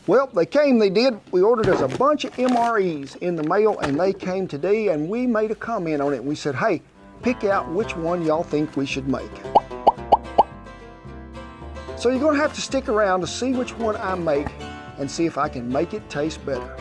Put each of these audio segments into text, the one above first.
Well, they came, they did. We ordered us a bunch of MREs in the mail, and they came today, and we made a comment on it. We said, hey, pick out which one y'all think we should make. So you're gonna have to stick around to see which one I make and see if I can make it taste better.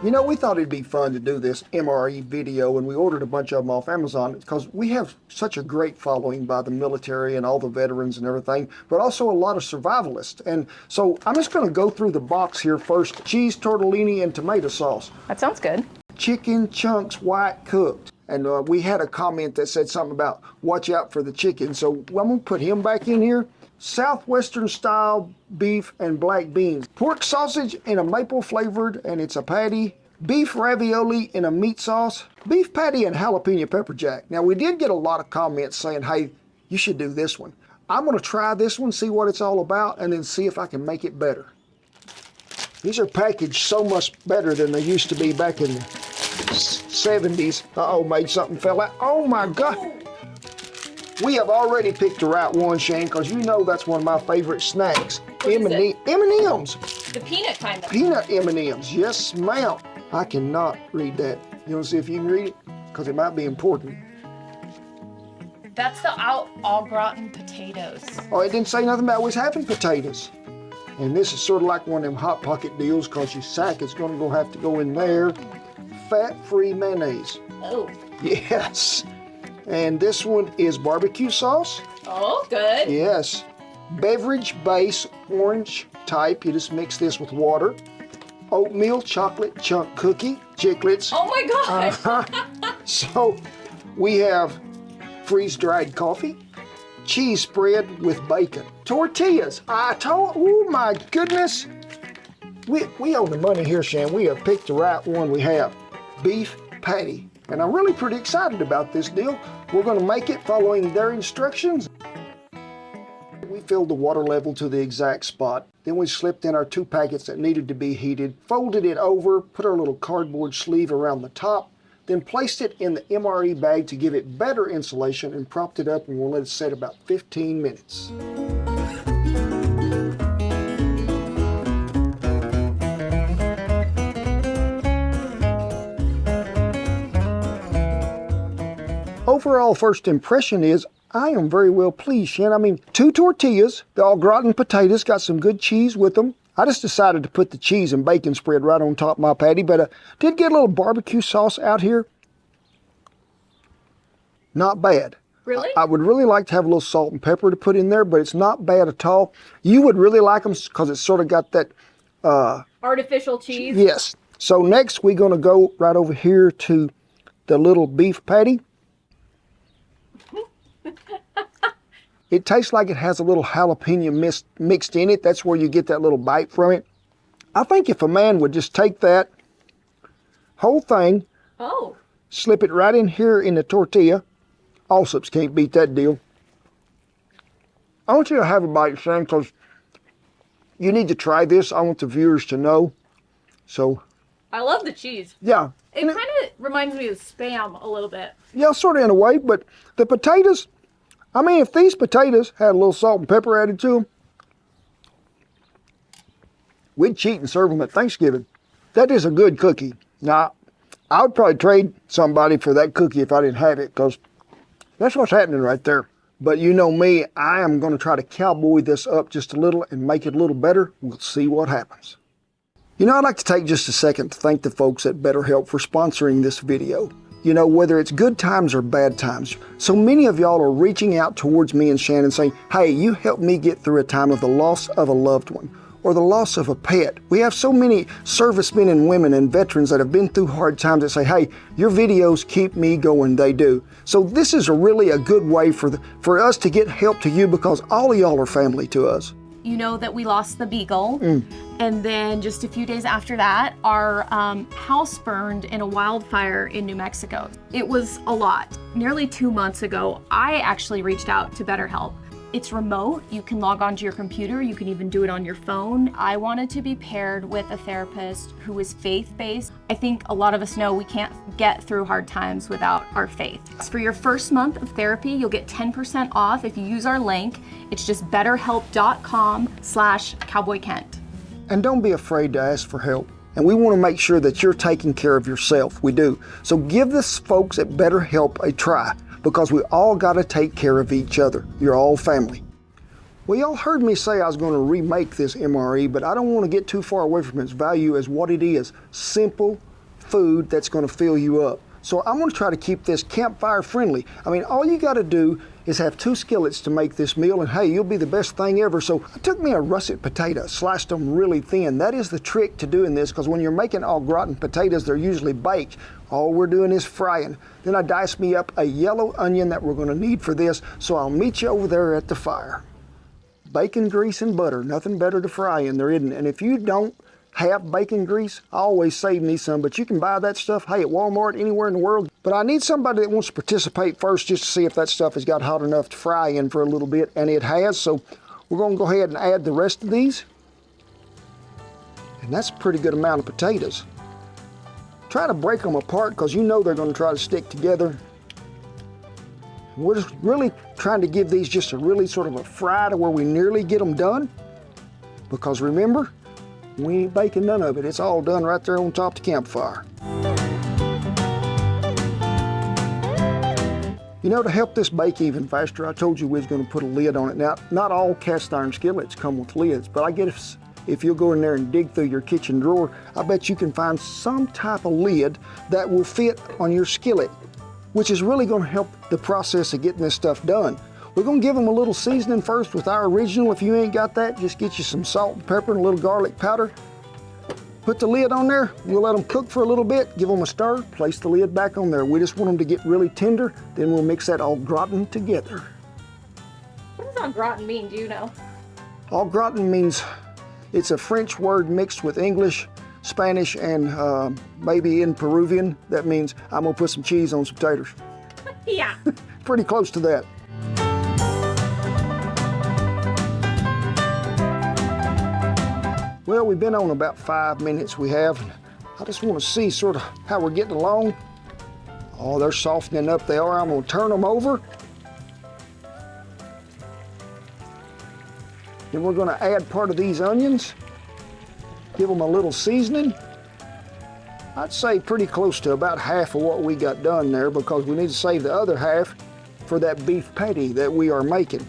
You know, we thought it'd be fun to do this MRE video, and we ordered a bunch of them off Amazon because we have such a great following by the military and all the veterans and everything, but also a lot of survivalists. And so I'm just gonna go through the box here first. Cheese, tortellini, and tomato sauce. That sounds good. Chicken chunks white cooked. And we had a comment that said something about watch out for the chicken. So I'm gonna put him back in here. Southwestern style beef and black beans. Pork sausage in a maple flavored, and it's a patty. Beef ravioli in a meat sauce. Beef patty and jalapeno pepper jack. Now we did get a lot of comments saying, hey, you should do this one. I'm gonna try this one, see what it's all about, and then see if I can make it better. These are packaged so much better than they used to be back in the 70s. Uh-oh, made something fell out. Oh my God. We have already picked the right one, Shane, because you know that's one of my favorite snacks. M&M's. The peanut kind of. Peanut M&M's, yes ma'am. I cannot read that. You want to see if you can read it? Because it might be important. That's the au gratin potatoes. Oh, it didn't say nothing about was having potatoes. And this is sort of like one of them Hot Pocket deals because your sack is going to have to go in there. Fat-free mayonnaise. Oh. Yes. And this one is barbecue sauce. Oh, good. Yes. Beverage base, orange type. You just mix this with water. Oatmeal chocolate chunk cookie, chiclets. Oh my gosh. So we have freeze-dried coffee, cheese spread with bacon, tortillas. Oh my goodness. We own the money here, Shan. We have picked the right one. We have beef patty. And I'm really pretty excited about this deal. We're gonna make it following their instructions. We filled the water level to the exact spot. Then we slipped in our 2 packets that needed to be heated, folded it over, put our little cardboard sleeve around the top, then placed it in the MRE bag to give it better insulation and propped it up, and we'll let it set about 15 minutes. Overall first impression is I am very well pleased, Shan. I mean, 2 tortillas, the au gratin potatoes, got some good cheese with them. I just decided to put the cheese and bacon spread right on top of my patty, but I did get a little barbecue sauce out here. Not bad. Really? I would really like to have a little salt and pepper to put in there, but it's not bad at all. You would really like them because it's sort of got that... artificial cheese? Yes. So next we're going to go right over here to the little beef patty. It tastes like it has a little jalapeno mixed in it. That's where you get that little bite from it. I think if a man would just take that whole thing, slip it right in here in the tortilla, Allsups can't beat that deal. I want you to have a bite, Sam, because you need to try this. I want the viewers to know. So, I love the cheese. Yeah. It kind of reminds me of Spam a little bit. Yeah, sort of in a way, but the potatoes, I mean, if these potatoes had a little salt and pepper added to them, we'd cheat and serve them at Thanksgiving. That is a good cookie. Now, I would probably trade somebody for that cookie if I didn't have it, because that's what's happening right there. But you know me, I am going to try to cowboy this up just a little and make it a little better. We'll see what happens. You know, I'd like to take just a second to thank the folks at BetterHelp for sponsoring this video. You know, whether it's good times or bad times, so many of y'all are reaching out towards me and Shannon saying, hey, you helped me get through a time of the loss of a loved one or the loss of a pet. We have so many servicemen and women and veterans that have been through hard times that say, hey, your videos keep me going. They do. So this is really a good way for us to get help to you, because all of y'all are family to us. You know that we lost the beagle, and then just a few days after that, our house burned in a wildfire in New Mexico. It was a lot. Nearly 2 months ago, I actually reached out to BetterHelp It's remote. You can log onto your computer. You can even do it on your phone. I wanted to be paired with a therapist who is faith-based. I think a lot of us know we can't get through hard times without our faith. For your first month of therapy, you'll get 10% off if you use our link. It's just betterhelp.com/cowboykent. And don't be afraid to ask for help. And we want to make sure that you're taking care of yourself. We do. So give this folks at BetterHelp a try, because we all got to take care of each other. You're all family. Well, y'all heard me say I was going to remake this MRE, but I don't want to get too far away from its value as what it is. Simple food that's going to fill you up. So I'm going to try to keep this campfire friendly. I mean, all you got to do is have 2 skillets to make this meal, and hey, you'll be the best thing ever. So I took me a russet potato, sliced them really thin. That is the trick to doing this, because when you're making au gratin potatoes, they're usually baked. All we're doing is frying. Then I diced me up a yellow onion that we're going to need for this, so I'll meet you over there at the fire. Bacon grease and butter, nothing better to fry in there, isn't it? And if you don't have bacon grease, I always save me some, but you can buy that stuff, hey, at Walmart, anywhere in the world. But I need somebody that wants to participate first, just to see if that stuff has got hot enough to fry in for a little bit, and it has. So we're going to go ahead and add the rest of these. And that's a pretty good amount of potatoes. Try to break them apart, because you know they're going to try to stick together. We're just really trying to give these just a really sort of a fry to where we nearly get them done. Because remember, we ain't baking none of it. It's all done right there on top of the campfire. You know, to help this bake even faster, I told you we was going to put a lid on it. Now, not all cast iron skillets come with lids, but I guess if you'll go in there and dig through your kitchen drawer, I bet you can find some type of lid that will fit on your skillet, which is really going to help the process of getting this stuff done. We're going to give them a little seasoning first with our original. If you ain't got that, just get you some salt and pepper and a little garlic powder. Put the lid on there. We'll let them cook for a little bit, give them a stir, place the lid back on there. We just want them to get really tender, then we'll mix that au gratin together. What does au gratin mean, do you know? Au gratin means, it's a French word mixed with English, Spanish, and maybe in Peruvian. That means I'm gonna put some cheese on some taters. Yeah. Pretty close to that. Well, we've been on about 5 minutes, we have. I just want to see sort of how we're getting along. Oh, they're softening up, they are. I'm gonna turn them over. Then we're gonna add part of these onions. Give them a little seasoning. I'd say pretty close to about half of what we got done there, because we need to save the other half for that beef patty that we are making.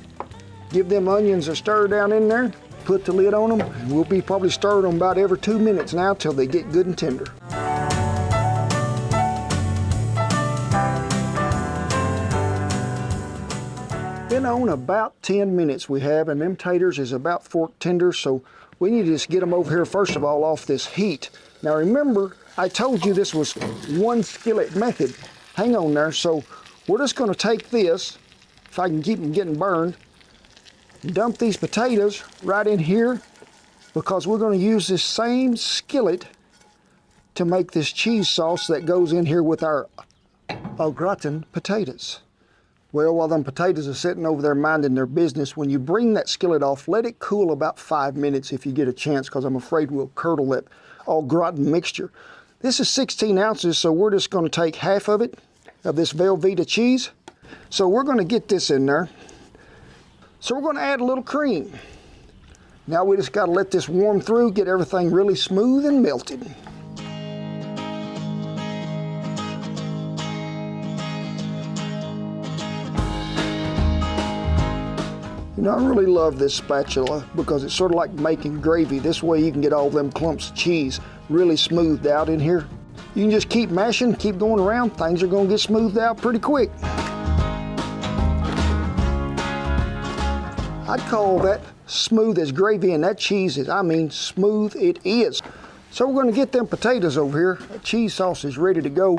Give them onions a stir down in there. Put the lid on them, and we'll be probably stirring them about every 2 minutes now till they get good and tender. Been on about 10 minutes we have, and them taters is about fork tender, so we need to just get them over here first of all off this heat. Now remember, I told you this was 1 skillet method. Hang on there. So we're just going to take this, if I can keep them getting burned, dump these potatoes right in here, because we're going to use this same skillet to make this cheese sauce that goes in here with our au gratin potatoes. Well, while them potatoes are sitting over there minding their business, when you bring that skillet off, let it cool about 5 minutes if you get a chance, because I'm afraid we'll curdle that au gratin mixture. This is 16 ounces, so we're just going to take half of it, of this Velveeta cheese. So we're going to get this in there. So we're going to add a little cream. Now we just got to let this warm through, get everything really smooth and melted. You know, I really love this spatula because it's sort of like making gravy. This way you can get all them clumps of cheese really smoothed out in here. You can just keep mashing, keep going around, things are going to get smoothed out pretty quick. I'd call that smooth as gravy, and that cheese is, I mean, smooth it is. So we're going to get them potatoes over here. The cheese sauce is ready to go,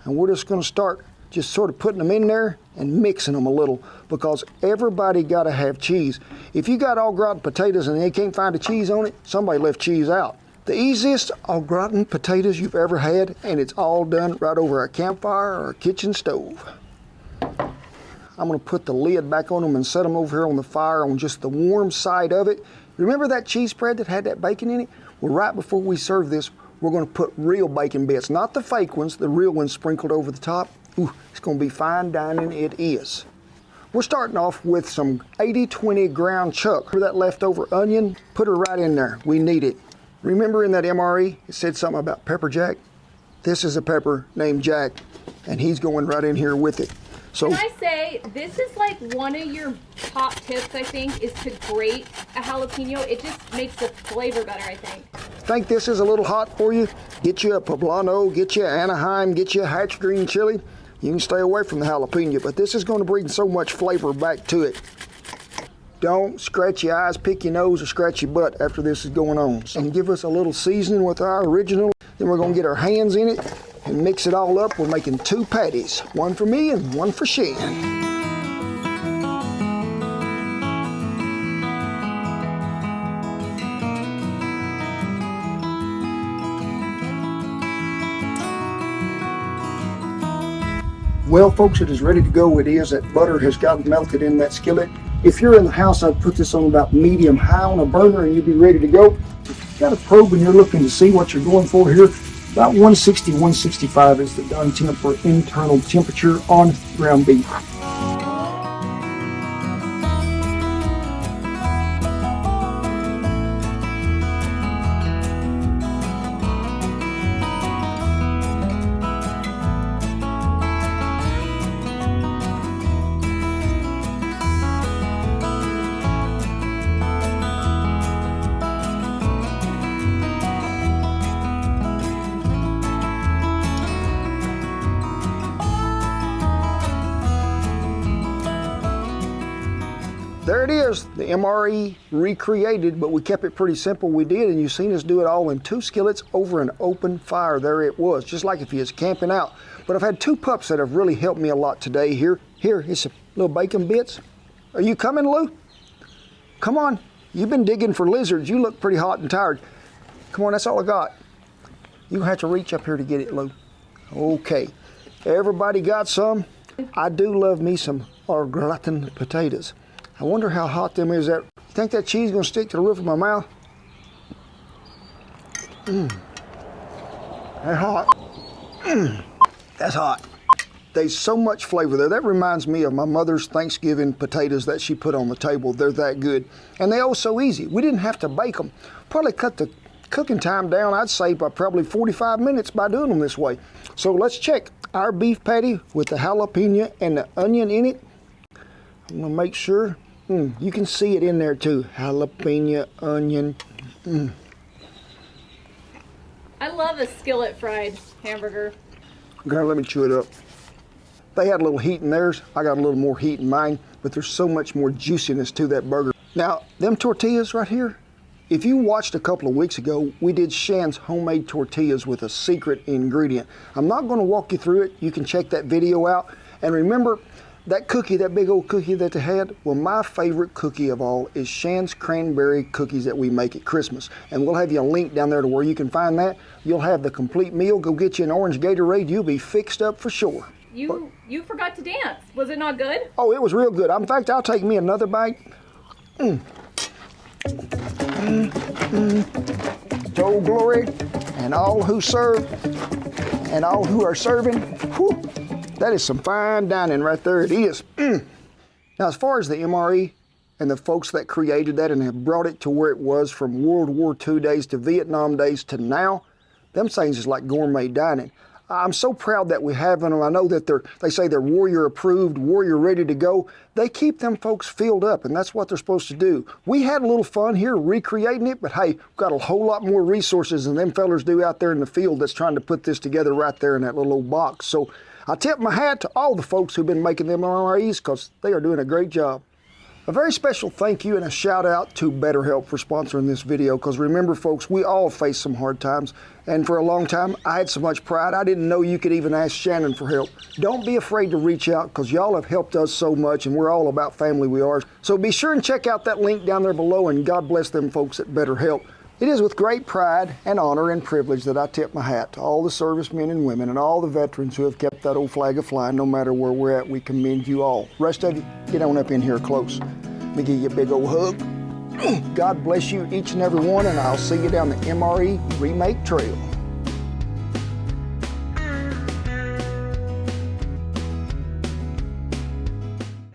and we're just going to start just sort of putting them in there and mixing them a little, because everybody got to have cheese. If you got au gratin potatoes and they can't find the cheese on it, somebody left cheese out. The easiest au gratin potatoes you've ever had, and it's all done right over a campfire or a kitchen stove. I'm gonna put the lid back on them and set them over here on the fire on just the warm side of it. Remember that cheese spread that had that bacon in it? Well, right before we serve this, we're gonna put real bacon bits, not the fake ones, the real ones sprinkled over the top. Ooh, it's gonna be fine dining, it is. We're starting off with some 80-20 ground chuck. For that leftover onion, put her right in there. We need it. Remember in that MRE, it said something about pepper jack? This is a pepper named Jack, and he's going right in here with it. So, can I say, this is like one of your top tips, I think, is to grate a jalapeno. It just makes the flavor better, I think this is a little hot for you? Get you a poblano, get you a Anaheim, get you a hatch green chili. You can stay away from the jalapeno, but this is going to bring so much flavor back to it. Don't scratch your eyes, pick your nose, or scratch your butt after this is going on. And give us a little seasoning with our original. Then we're going to get our hands in it and mix it all up. We're making 2 patties, one for me and one for Shan. Well, folks, it is ready to go. It is. That butter has gotten melted in that skillet. If you're in the house, I'd put this on about medium high on a burner and you'd be ready to go. If you've got a probe and you're looking to see what you're going for here, about 160, 165 is the done temp for internal temperature on ground beef. There it is, the MRE recreated, but we kept it pretty simple. We did, and you've seen us do it all in 2 skillets over an open fire. There it was, just like if you was camping out. But I've had 2 pups that have really helped me a lot today here. Here, it's a little bacon bits. Are you coming, Lou? Come on, you've been digging for lizards. You look pretty hot and tired. Come on, that's all I got. You're gonna have to reach up here to get it, Lou. Okay, everybody got some? I do love me some au gratin potatoes. I wonder how hot them is. That you think that cheese gonna stick to the roof of my mouth? That's hot. That's hot. There's so much flavor there. That reminds me of my mother's Thanksgiving potatoes that she put on the table. They're that good. And they're oh so easy. We didn't have to bake them. Probably cut the cooking time down, I'd say, by probably 45 minutes by doing them this way. So let's check our beef patty with the jalapeno and the onion in it. I'm gonna make sure. You can see it in there too. Jalapeno, onion. I love a skillet fried hamburger. Okay, let me chew it up. They had a little heat in theirs. I got a little more heat in mine, but there's so much more juiciness to that burger. Now, them tortillas right here, if you watched a couple of weeks ago, we did Shan's homemade tortillas with a secret ingredient. I'm not gonna walk you through it. You can check that video out. And remember, that cookie, that big old cookie that they had, well, my favorite cookie of all is Shan's cranberry cookies that we make at Christmas. And we'll have you a link down there to where you can find that. You'll have the complete meal. Go get you an orange Gatorade. You'll be fixed up for sure. You forgot to dance. Was it not good? Oh, it was real good. In fact, I'll take me another bite. To Old Glory and all who serve and all who are serving. Whew. That is some fine dining right there, it is. Now, as far as the MRE and the folks that created that and have brought it to where it was from World War II days to Vietnam days to now, them things is like gourmet dining. I'm so proud that we have them. I know that they say they're warrior approved, warrior ready to go. They keep them folks filled up, and that's what they're supposed to do. We had a little fun here recreating it, but hey, we've got a whole lot more resources than them fellers do out there in the field that's trying to put this together right there in that little old box. So I tip my hat to all the folks who've been making them MREs because they are doing a great job. A very special thank you and a shout out to BetterHelp for sponsoring this video, because remember folks, we all face some hard times, and for a long time I had so much pride I didn't know you could even ask Shannon for help. Don't be afraid to reach out, because y'all have helped us so much, and we're all about family, we are. So be sure and check out that link down there below, and God bless them folks at BetterHelp. It is with great pride and honor and privilege that I tip my hat to all the servicemen and women and all the veterans who have kept that old flag a-flying. No matter where we're at, we commend you all. Rest of you, get on up in here close. Let me give you a big old hug. God bless you, each and every one, and I'll see you down the MRE Remake Trail.